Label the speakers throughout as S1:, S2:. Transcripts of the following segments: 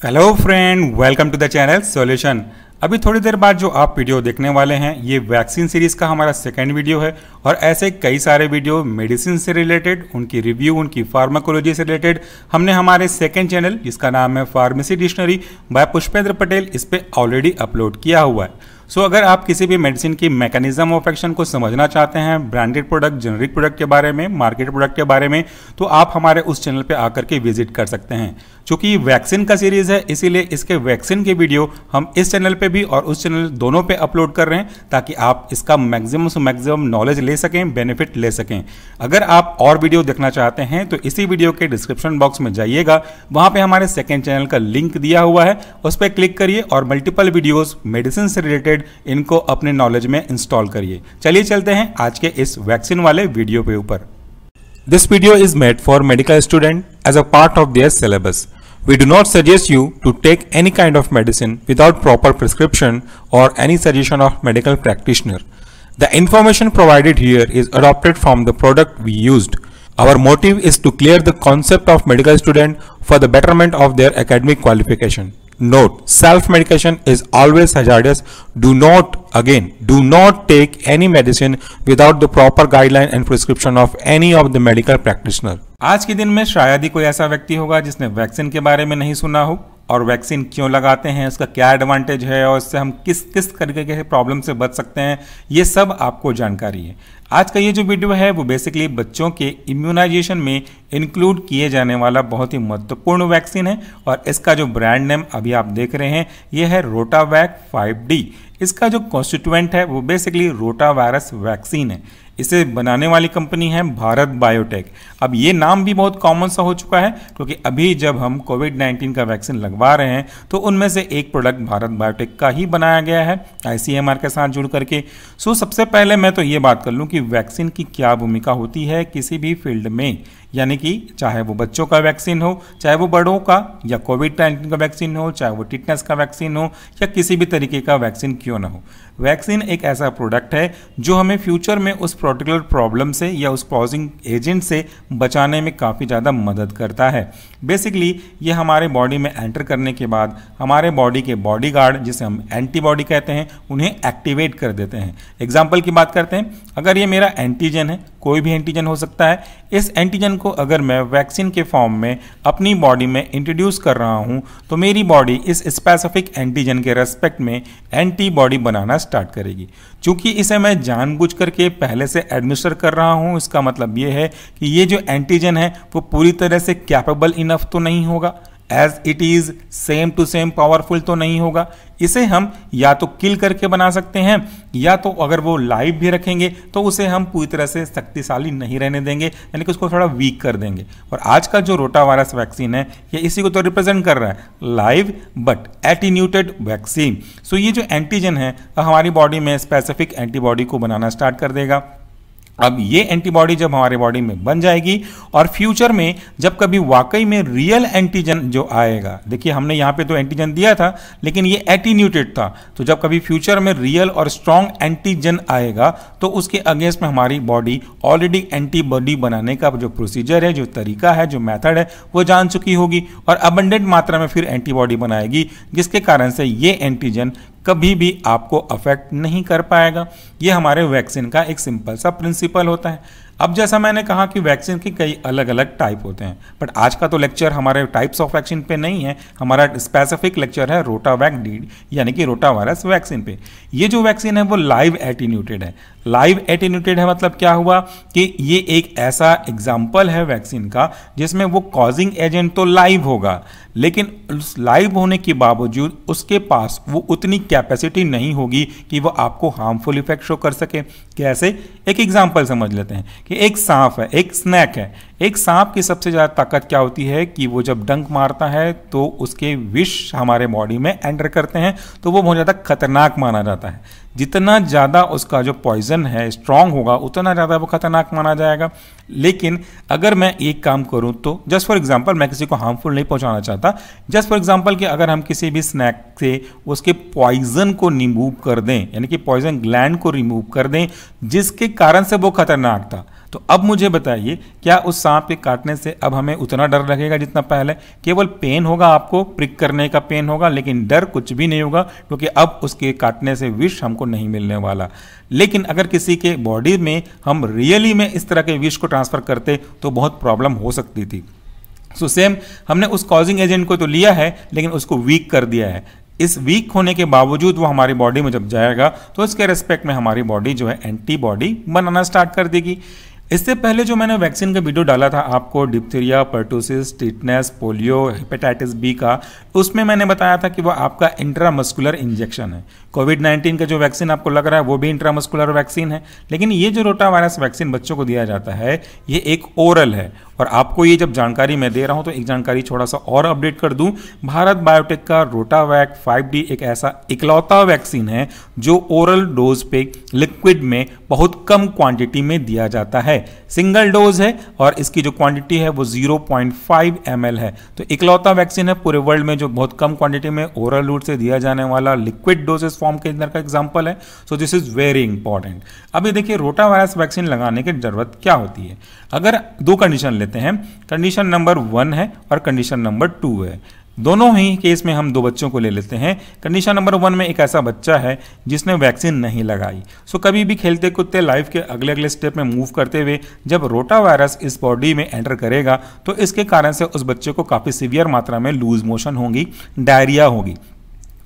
S1: Hello friend, welcome to the channel solution. अभी थोड़ी देर बाद जो आप वीडियो देखने वाले हैं ये वैक्सीन सीरीज का हमारा सेकंड वीडियो है और ऐसे कई सारे वीडियो मेडिसिन से रिलेटेड, उनकी रिव्यू, उनकी फार्माकोलॉजी से रिलेटेड हमने हमारे सेकंड चैनल जिसका नाम है pharmacy dictionary by Pushpendra Patel इस पे ऑलरेडी अपलोड किया हुआ है। सो अगर आप किसी भी मेडिसिन की मैकेनिज्म ऑफ एक्शन को समझना चाहते हैं, ब्रांडेड प्रोडक्ट, जेनरिक प्रोडक्ट के बारे में, मार्केट प्रोडक्ट के बारे में, तो आप हमारे उस चैनल पे आकर के विजिट कर सकते हैं। चूंकि वैक्सीन का सीरीज है इसीलिए इसके वैक्सीन के वीडियो हम इस चैनल पे भी और उस चैनल दोनों पे अपलोड कर रहे हैं ताकि आप इसका मैक्सिमम से मैक्सिमम नॉलेज ले सकें, बेनिफिट ले सकें। अगर आप और वीडियो देखना चाहते हैं तो इसी वीडियो के डिस्क्रिप्शन बॉक्स में जाइएगा, वहां पे हमारे सेकेंड चैनल का लिंक दिया हुआ है, उस पर क्लिक करिए और मल्टीपल वीडियोस मेडिसिन से रिलेटेड इनको अपने नॉलेज में इंस्टॉल करिए। चलिए चलते हैं आज के इस वैक्सीन वाले वीडियो पे ऊपर। This video is made for medical student as a part of their syllabus. We do not suggest you to take any kind of medicine without proper prescription or any suggestion of medical practitioner. The information provided here is adopted from the product we used. Our motive is to clear the concept of medical student for the betterment of their academic qualification. Note: self-medication is always hazardous. Do not take any medicine without the proper guideline and prescription of any of the medical practitioner. आज के दिन में शायद ही कोई ऐसा व्यक्ति होगा जिसने वैक्सीन के बारे में नहीं सुना हो और वैक्सीन क्यों लगाते हैं, उसका क्या एडवांटेज है और उससे हम किस किस तरीके के प्रॉब्लम से बच सकते हैं, ये सब आपको जानकारी है। आज का ये जो वीडियो है वो बेसिकली बच्चों के इम्यूनाइजेशन में इंक्लूड किए जाने वाला बहुत ही महत्वपूर्ण वैक्सीन है और इसका जो ब्रांड नेम अभी आप देख रहे हैं ये है रोटावैक 5D। इसका जो कॉन्स्टिट्यूएंट है वो बेसिकली रोटावायरस वैक्सीन है। इसे बनाने वाली कंपनी है भारत बायोटेक। अब ये नाम भी बहुत कॉमन सा हो चुका है क्योंकि अभी जब हम कोविड-19 का वैक्सीन लगवा रहे हैं तो उनमें से एक प्रोडक्ट भारत बायोटेक का ही बनाया गया है ICMR के साथ जुड़ करके। सो सबसे पहले मैं तो ये बात कर लूँ कि वैक्सीन की क्या भूमिका होती है किसी भी फील्ड में, यानी कि चाहे वो बच्चों का वैक्सीन हो, चाहे वो बड़ों का, या कोविड-19 का वैक्सीन हो, चाहे वो टिटनेस का वैक्सीन हो, या किसी भी तरीके का वैक्सीन क्यों ना हो। वैक्सीन एक ऐसा प्रोडक्ट है जो हमें फ्यूचर में उस पर्टिकुलर प्रॉब्लम से या उस कॉजिंग एजेंट से बचाने में काफ़ी ज़्यादा मदद करता है। बेसिकली ये हमारे बॉडी में एंटर करने के बाद हमारे बॉडी के बॉडीगार्ड, जिसे हम एंटीबॉडी कहते हैं, उन्हें एक्टिवेट कर देते हैं। एग्जाम्पल की बात करते हैं, अगर ये मेरा एंटीजन है, कोई भी एंटीजन हो सकता है, इस एंटीजन को अगर मैं वैक्सीन के फॉर्म में अपनी बॉडी में इंट्रोड्यूस कर रहा हूं तो मेरी बॉडी इस स्पेसिफिक एंटीजन के रेस्पेक्ट में एंटीबॉडी बनाना स्टार्ट करेगी। चूंकि इसे मैं जानबूझ करके पहले से एडमिनिस्टर कर रहा हूं, इसका मतलब ये है कि ये जो एंटीजन है वो पूरी तरह से कैपेबल इनफ तो नहीं होगा, as it is same to same powerful तो नहीं होगा। इसे हम या तो किल करके बना सकते हैं या तो अगर वो लाइव भी रखेंगे तो उसे हम पूरी तरह से शक्तिशाली नहीं रहने देंगे, यानी कि उसको थोड़ा वीक कर देंगे। और आज का जो रोटावायरस वैक्सीन है ये इसी को तो रिप्रेजेंट कर रहा है, लाइव बट एटीन्यूटेड वैक्सीन। सो ये जो एंटीजन है हमारी बॉडी में स्पेसिफिक एंटीबॉडी को बनाना स्टार्ट कर देगा। अब ये एंटीबॉडी जब हमारे बॉडी में बन जाएगी और फ्यूचर में जब कभी वाकई में रियल एंटीजन जो आएगा, देखिए हमने यहाँ पे तो एंटीजन दिया था लेकिन ये एटीन्यूटेड था, तो जब कभी फ्यूचर में रियल और स्ट्रॉन्ग एंटीजन आएगा तो उसके अगेंस्ट में हमारी बॉडी ऑलरेडी एंटीबॉडी बनाने का जो प्रोसीजर है, जो तरीका है, जो मेथड है वो जान चुकी होगी और अबंडेंट मात्रा में फिर एंटीबॉडी बनाएगी, जिसके कारण से ये एंटीजन कभी भी आपको अफेक्ट नहीं कर पाएगा। ये हमारे वैक्सीन का एक सिंपल सा प्रिंसिपल होता है। अब जैसा मैंने कहा कि वैक्सीन के कई अलग अलग टाइप होते हैं, बट आज का तो लेक्चर हमारे टाइप्स ऑफ वैक्सीन पे नहीं है, हमारा स्पेसिफिक लेक्चर है रोटावैक डी यानी कि रोटावायरस वैक्सीन पे। ये जो वैक्सीन है वो लाइव एटीन्यूटेड है। लाइव एटीन्यूटेड है मतलब क्या हुआ कि ये एक ऐसा एग्जाम्पल है वैक्सीन का जिसमें वो कॉजिंग एजेंट तो लाइव होगा लेकिन उस लाइव होने के बावजूद उसके पास वो उतनी कैपेसिटी नहीं होगी कि वो आपको हार्मफुल इफेक्ट शो कर सके। कैसे? एक एग्जांपल समझ लेते हैं कि एक सांप है, एक स्नैक है। एक सांप की सबसे ज़्यादा ताकत क्या होती है कि वो जब डंक मारता है तो उसके विष हमारे बॉडी में एंटर करते हैं तो वो बहुत ज़्यादा खतरनाक माना जाता है। जितना ज़्यादा उसका जो पॉइजन है स्ट्रांग होगा उतना ज़्यादा वो खतरनाक माना जाएगा। लेकिन अगर मैं एक काम करूं तो जस्ट फॉर एग्जांपल, मैं किसी को हार्मफुल नहीं पहुंचाना चाहता, जस्ट फॉर एग्जांपल कि अगर हम किसी भी स्नैक से उसके पॉइजन को रिमूव कर दें, यानी कि पॉइजन ग्लैंड को रिमूव कर दें जिसके कारण से वो खतरनाक था, तो अब मुझे बताइए, क्या उस सांप के काटने से अब हमें उतना डर लगेगा जितना पहले? केवल पेन होगा, आपको प्रिक करने का पेन होगा, लेकिन डर कुछ भी नहीं होगा, क्योंकि अब उसके काटने से विष हमको नहीं मिलने वाला। लेकिन अगर किसी के बॉडी में हम रियली में इस तरह के विष को ट्रांसफर करते तो बहुत प्रॉब्लम हो सकती थी। सो सेम, हमने उस कॉजिंग एजेंट को तो लिया है, लेकिन उसको वीक कर दिया है। इस वीक होने के बावजूद वो हमारी बॉडी में जब जाएगा तो इसके रेस्पेक्ट में हमारी बॉडी जो है एंटीबॉडी बनाना स्टार्ट कर देगी। इससे पहले जो मैंने वैक्सीन का वीडियो डाला था आपको diphtheria, pertussis, tetanus, polio, hepatitis B का, उसमें मैंने बताया था कि वो आपका इंट्रामस्कुलर इंजेक्शन है। कोविड-19 का जो वैक्सीन आपको लग रहा है वो भी इंट्रामस्कुलर वैक्सीन है, लेकिन ये जो रोटा वायरस वैक्सीन बच्चों को दिया जाता है ये एक ओरल है। और आपको ये जब जानकारी मैं दे रहा हूं तो एक जानकारी थोड़ा सा और अपडेट कर दूं, भारत बायोटेक का रोटावैक 5D एक ऐसा इकलौता वैक्सीन है जो ओरल डोज पे लिक्विड में बहुत कम क्वांटिटी में दिया जाता है। सिंगल डोज है और इसकी जो क्वांटिटी है वो 0.5 ml है। तो इकलौता वैक्सीन है पूरे वर्ल्ड में जो बहुत कम क्वांटिटी में ओरल रूट से दिया जाने वाला लिक्विड डोजेस फॉर्म के अंदर का एग्जांपल है। So this is very important. अभी देखिए, रोटा वायरस वैक्सीन लगाने की जरूरत क्या होती है? अगर दो कंडीशन लेते हैं, कंडीशन नंबर 1 है और कंडीशन नंबर 2 है। दोनों ही केस में हम दो बच्चों को ले लेते हैं। कंडीशन नंबर 1 में एक ऐसा बच्चा है जिसने वैक्सीन नहीं लगाई। सो कभी भी खेलते कूदते लाइफ के अगले अगले स्टेप में मूव करते हुए जब रोटा वायरस इस बॉडी में एंटर करेगा तो इसके कारण से उस बच्चे को काफ़ी सीवियर मात्रा में लूज मोशन होगी, डायरिया होगी,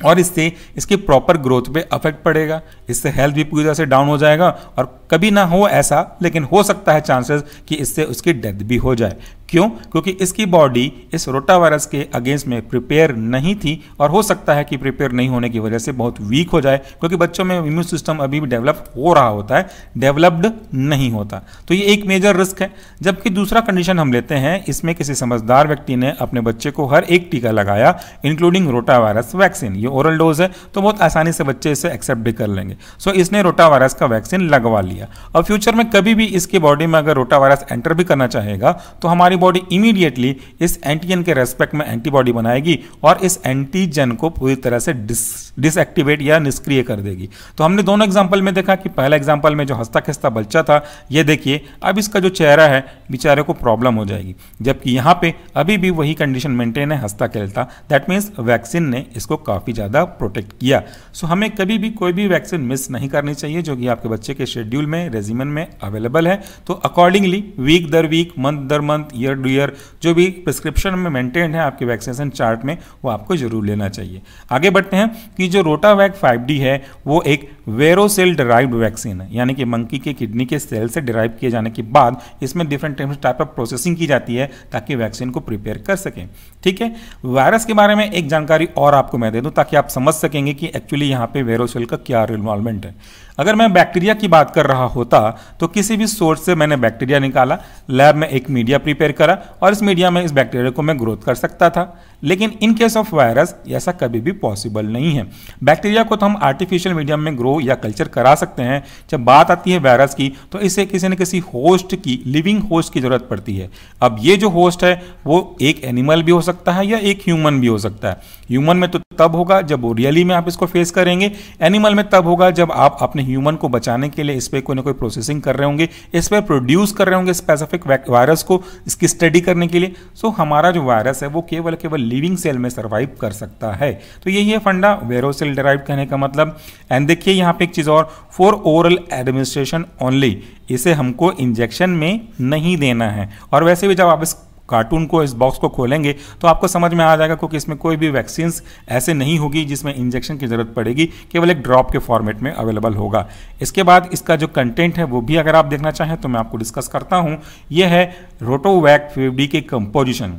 S1: और इससे इसकी प्रॉपर ग्रोथ पे अफेक्ट पड़ेगा। इससे हेल्थ भी पूरी तरह से डाउन हो जाएगा और कभी ना हो ऐसा, लेकिन हो सकता है चांसेस कि इससे उसकी डेथ भी हो जाए। क्यों? क्योंकि इसकी बॉडी इस रोटा वायरस के अगेंस्ट में प्रिपेयर नहीं थी और हो सकता है कि प्रिपेयर नहीं होने की वजह से बहुत वीक हो जाए, क्योंकि बच्चों में इम्यून सिस्टम अभी भी डेवलप हो रहा होता है, डेवलप्ड नहीं होता। तो ये एक मेजर रिस्क है। जबकि दूसरा कंडीशन हम लेते हैं, इसमें किसी समझदार व्यक्ति ने अपने बच्चे को हर एक टीका लगाया इंक्लूडिंग रोटा वायरस वैक्सीन। ये ओरल डोज है तो बहुत आसानी से बच्चे इसे एक्सेप्ट भी कर लेंगे। सो इसने रोटा वायरस का वैक्सीन लगवा लिया। और फ्यूचर में कभी भी इसकी बॉडी में अगर रोटा वायरस एंटर भी करना चाहेगा तो हमारी बॉडी इमीडिएटली इस एंटीजन के रेस्पेक्ट में एंटीबॉडी बनाएगी और इस एंटीजन को पूरी तरह से डिसएक्टिवेट या निष्क्रिय कर देगी। तो हमने दोनों एग्जांपल में देखा कि पहला एग्जांपल में जो हंसता खिसता बच्चा था, ये देखिए अब इसका जो चेहरा है बेचारे को प्रॉब्लम हो जाएगी, जबकि यहाँ पे अभी भी वही कंडीशन मेंटेन है, हंसता खेलता। दैट मीन्स वैक्सीन ने इसको काफ़ी ज़्यादा प्रोटेक्ट किया। सो हमें कभी भी कोई भी वैक्सीन मिस नहीं करनी चाहिए जो कि आपके बच्चे के शेड्यूल में, रेजिमेंट में अवेलेबल है। तो अकॉर्डिंगली वीक दर वीक, मंथ दर मंथ, ईयर टू ईयर जो भी प्रिस्क्रिप्शन में मेंटेन है आपके वैक्सीनेशन चार्ट में, वो आपको जरूर लेना चाहिए। आगे बढ़ते हैं कि जो रोटावैक 5D है वो एक वेरोसेल डिराइव्ड वैक्सीन है, यानी कि मंकी के किडनी के सेल से डिराइव किए जाने के बाद इसमें डिफरेंट टाइप ऑफ प्रोसेसिंग की जाती है ताकि वैक्सीन को प्रिपेयर कर सकें। ठीक है, वायरस के बारे में एक जानकारी और आपको मैं दे दूं ताकि आप समझ सकेंगे कि एक्चुअली यहाँ पे वेरोसेल का क्या इन्वॉल्वमेंट है। अगर मैं बैक्टीरिया की बात कर रहा होता तो किसी भी सोर्स से मैंने बैक्टीरिया निकाला, लैब में एक मीडिया प्रिपेयर करा और इस मीडिया में इस बैक्टीरिया को मैं ग्रोथ कर सकता था। लेकिन इन केस ऑफ वायरस ऐसा कभी भी पॉसिबल नहीं है। बैक्टीरिया को तो हम आर्टिफिशियल मीडियम में ग्रो या कल्चर करा सकते हैं। जब बात आती है वायरस की तो इसे किसी न किसी होस्ट की, लिविंग होस्ट की जरूरत पड़ती है। अब ये जो होस्ट है वो एक एनिमल भी हो सकता है या एक ह्यूमन भी हो सकता है। ह्यूमन में तो तब होगा जब वो रियली में आप इसको फेस करेंगे, एनिमल में तब होगा जब आप अपने ह्यूमन को बचाने के लिए इस पर कोई ना कोई प्रोसेसिंग कर रहे होंगे, इस पर प्रोड्यूस कर रहे होंगे स्पेसिफिक वायरस को इसकी स्टडी करने के लिए। सो हमारा जो वायरस है वो केवल लिविंग सेल में सर्वाइव कर सकता है। तो यही है फंडा वेरोसेल डिराइव्ड कहने का मतलब। एंड देखिए यहाँ पे एक चीज और, फॉर ओरल एडमिनिस्ट्रेशन ओनली, इसे हमको इंजेक्शन में नहीं देना है। और वैसे भी जब आप इस कार्टून को, इस बॉक्स को खोलेंगे तो आपको समझ में आ जाएगा क्योंकि इसमें कोई भी वैक्सीन ऐसे नहीं होगी जिसमें इंजेक्शन की जरूरत पड़ेगी, केवल एक ड्रॉप के फॉर्मेट में अवेलेबल होगा। इसके बाद इसका जो कंटेंट है वो भी अगर आप देखना चाहें तो मैं आपको डिस्कस करता हूं। यह है रोटावैक 5D के कंपोजिशन।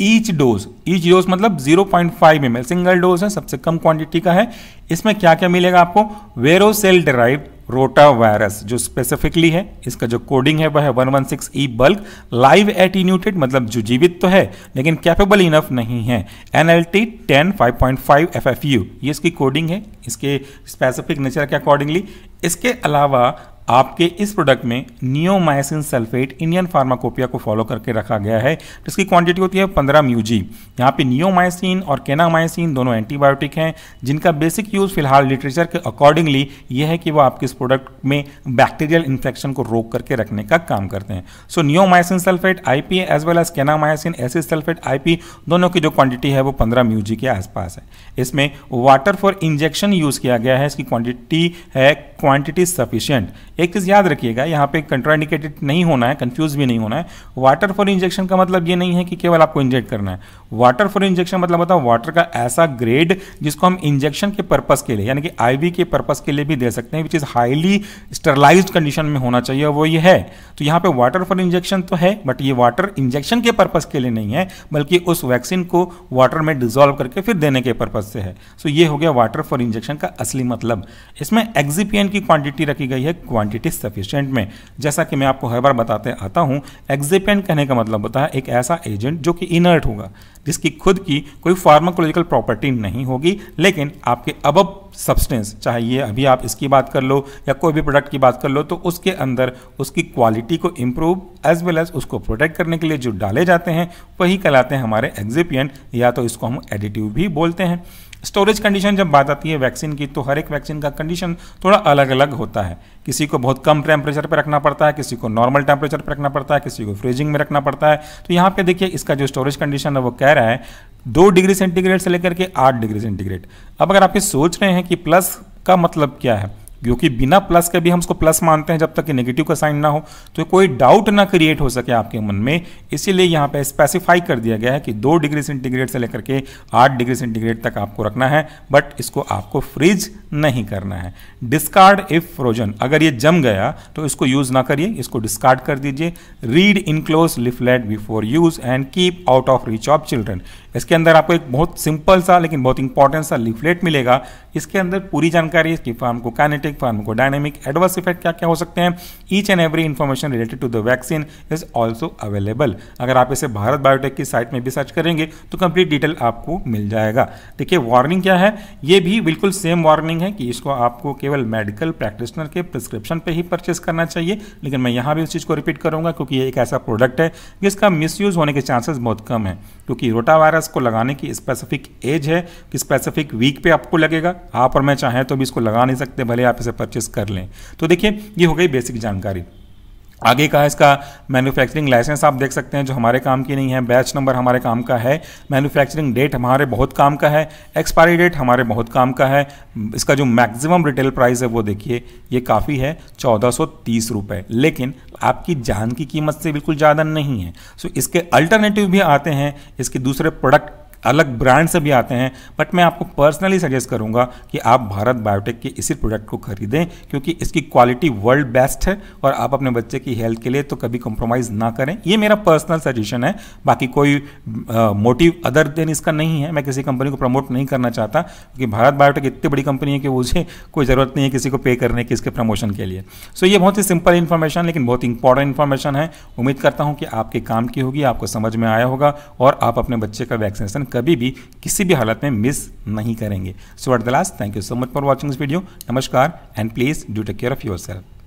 S1: ईच डोज मतलब 0.5 ml सिंगल डोज है, सबसे कम क्वांटिटी का है। इसमें क्या क्या मिलेगा आपको? वेरोसेल डिराइव्ड रोटा वायरस जो स्पेसिफिकली है, इसका जो कोडिंग है वह है 116E बल्क, लाइव एटीन्यूटेड मतलब जो जीवित तो है लेकिन कैपेबल इनफ नहीं है, NLT 10 5.5 FFU, ये इसकी कोडिंग है इसके स्पेसिफिक नेचर के अकॉर्डिंगली। इसके अलावा आपके इस प्रोडक्ट में नियोमाइसिन सल्फेट इंडियन फार्माकोपिया को फॉलो करके रखा गया है, जिसकी क्वांटिटी होती है 15 म्यूजी। यहाँ पे नियोमाइसिन और केनामाइसिन दोनों एंटीबायोटिक हैं, जिनका बेसिक यूज फिलहाल लिटरेचर के अकॉर्डिंगली यह है कि वो आपके इस प्रोडक्ट में बैक्टीरियल इन्फेक्शन को रोक करके रखने का काम करते हैं। So neomycin sulphate IP as well as kanamycin acid sulphate IP दोनों की जो क्वांटिटी है वो 15 म्यूजी के आसपास है। इसमें वाटर फॉर इंजेक्शन यूज किया गया है, इसकी क्वांटिटी है क्वांटिटी सफिशिएंट। एक चीज याद रखिएगा, यहाँ पे कंट्राइंडिकेटेड नहीं होना है, कंफ्यूज भी नहीं होना है। वाटर फॉर इंजेक्शन का मतलब ये नहीं है कि केवल आपको इंजेक्ट करना है। वाटर फॉर इंजेक्शन मतलब होता है वाटर का ऐसा ग्रेड जिसको हम इंजेक्शन के पर्पस के लिए यानी कि आईवी के पर्पस के लिए भी दे सकते हैं, which is highly sterilised condition में होना चाहिए, वो ये है। तो यहाँ पे वाटर फॉर इंजेक्शन तो है, बट ये वाटर इंजेक्शन के पर्पस के लिए नहीं है, बल्कि उस वैक्सीन को वाटर में डिसॉल्व करके फिर देने के पर्पस से है। सो ये हो गया वाटर फॉर इंजेक्शन का असली मतलब। इसमें एक्सिपिएंट की क्वांटिटी रखी गई है क्वांटिटी सफिशिएंट में। जैसा कि मैं आपको हर बार बताते आता हूं, एक्सिपिएंट कहने का मतलब होता है एक ऐसा एजेंट जो कि इनर्ट होगा, जिसकी खुद की कोई फार्माकोलॉजिकल प्रॉपर्टी नहीं होगी, लेकिन आपके अबव सब्सटेंस, चाहे ये अभी आप इसकी बात कर लो या कोई भी प्रोडक्ट की बात कर लो, तो उसके अंदर उसकी क्वालिटी को इंप्रूव एज वेल एज उसको प्रोटेक्ट करने के लिए जो डाले जाते हैं वही कहलाते हैं हमारे एक्सिपिएंट, या तो इसको हम एडिटिव भी बोलते हैं। स्टोरेज कंडीशन जब बात आती है वैक्सीन की, तो हर एक वैक्सीन का कंडीशन थोड़ा अलग अलग होता है। किसी को बहुत कम टेम्परेचर पर रखना पड़ता है, किसी को नॉर्मल टेम्परेचर पर रखना पड़ता है, किसी को फ्रीजिंग में रखना पड़ता है। तो यहाँ पे देखिए इसका जो स्टोरेज कंडीशन है वो कह रहा है 2 डिग्री सेंटीग्रेड से लेकर के 8 डिग्री सेंटीग्रेड। अब अगर आप ये सोच रहे हैं कि प्लस का मतलब क्या है, क्योंकि बिना प्लस के भी हम उसको प्लस मानते हैं जब तक कि नेगेटिव का साइन ना हो, तो कोई डाउट ना क्रिएट हो सके आपके मन में, इसीलिए यहाँ पे स्पेसिफाई कर दिया गया है कि 2 डिग्री सेंटीग्रेड से लेकर के 8 डिग्री सेंटीग्रेड तक आपको रखना है, बट इसको आपको फ्रीज नहीं करना है। डिस्कार्ड इफ फ्रोजन, अगर ये जम गया तो इसको यूज ना करिए, इसको डिस्कार्ड कर दीजिए। Read enclose leaflet before use and keep out of reach of children. इसके अंदर आपको एक बहुत सिंपल सा लेकिन बहुत इंपॉर्टेंट सा लिफलेट मिलेगा। इसके अंदर पूरी जानकारी इसकी फार्माकोकाइनेटिक, फार्माकोडायनेमिक, एडवर्स इफेक्ट क्या क्या हो सकते हैं, each and every information related to the vaccine is also available. अगर आप इसे भारत बायोटेक की साइट में भी सर्च करेंगे तो कंप्लीट डिटेल आपको मिल जाएगा। देखिए वार्निंग क्या है, ये भी बिल्कुल सेम वार्निंग है कि इसको आपको केवल मेडिकल प्रैक्टिशनर के प्रिस्क्रिप्शन पे ही परचेस करना चाहिए, लेकिन मैं यहाँ भी उस चीज़ को रिपीट करूंगा क्योंकि ये एक ऐसा प्रोडक्ट है जिसका मिसयूज होने के चांसेस बहुत कम है, क्योंकि रोटावायरस को लगाने की स्पेसिफिक एज है कि स्पेसिफिक वीक पे आपको लगेगा। आप और मैं चाहें तो भी इसको लगा नहीं सकते, भले आप इसे परचेस कर लें। तो देखिए ये हो गई बेसिक जानकारी। आगे का इसका मैन्युफैक्चरिंग लाइसेंस आप देख सकते हैं जो हमारे काम की नहीं है, बैच नंबर हमारे काम का है, मैन्युफैक्चरिंग डेट हमारे बहुत काम का है, एक्सपायरी डेट हमारे बहुत काम का है। इसका जो मैक्सिमम रिटेल प्राइस है वो देखिए, ये काफ़ी है 1430 रुपये, लेकिन आपकी जान की कीमत से बिल्कुल ज़्यादा नहीं है। सो इसके अल्टरनेटिव भी आते हैं, इसके दूसरे प्रोडक्ट अलग ब्रांड से भी आते हैं, बट मैं आपको पर्सनली सजेस्ट करूंगा कि आप भारत बायोटेक के इसी प्रोडक्ट को खरीदें, क्योंकि इसकी क्वालिटी वर्ल्ड बेस्ट है और आप अपने बच्चे की हेल्थ के लिए तो कभी कॉम्प्रोमाइज़ ना करें। ये मेरा पर्सनल सजेशन है, बाकी कोई मोटिव अदर देन इसका नहीं है। मैं किसी कंपनी को प्रमोट नहीं करना चाहता, क्योंकि भारत बायोटेक इतनी बड़ी कंपनी है कि मुझे कोई ज़रूरत नहीं है किसी को पे करने की इसके प्रमोशन के लिए। सो ये बहुत ही सिंपल इन्फॉर्मेशन लेकिन बहुत इंपॉर्टेंट इन्फॉर्मेशन है। उम्मीद करता हूँ कि आपके काम की होगी, आपको समझ में आया होगा और आप अपने बच्चे का वैक्सीनेशन कभी भी किसी भी हालत में मिस नहीं करेंगे। So at the last, thank you so much for watching this video. नमस्कार and please do take care of yourself.